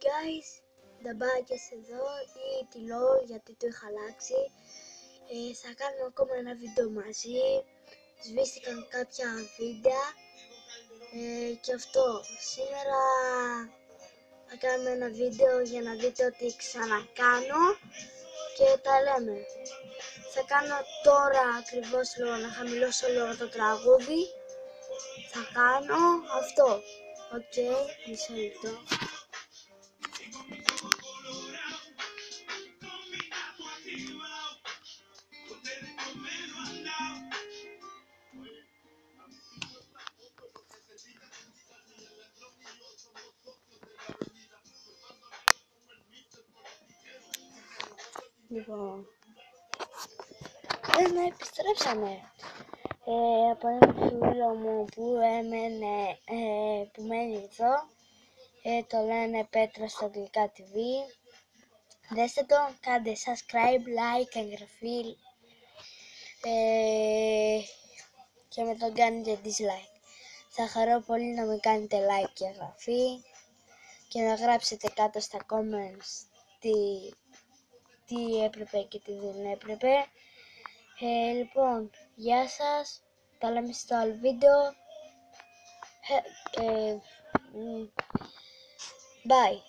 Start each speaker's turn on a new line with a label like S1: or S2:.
S1: guys, νταμπάκες εδώ ή τη LOL γιατί το είχα αλλάξει. Θα κάνουμε ακόμα ένα βίντεο μαζί, σβήστηκαν κάποια βίντεο και αυτό. Σήμερα θα κάνουμε ένα βίντεο για να δείτε ότι ξανακάνω και τα λέμε. Θα κάνω τώρα ακριβώς λίγο να χαμηλώσω λίγο το τραγούδι. Θα κάνω αυτό. Οκ, μισό λεπτό. Λοιπόν, επιστρέψαμε από ένα φίλο μου που μένει εδώ. Το λένε Πέτρα στα Αγγλικά TV. Δέστε το, κάντε subscribe, like, εγγραφή και με τον κάνετε dislike. Θα χαρώ πολύ να με κάνετε like και εγγραφή και να γράψετε κάτω στα comments τι έπρεπε και τι δεν έπρεπε. Λοιπόν, γεια σας, τα λέμε στο άλλο βίντεο. Bye.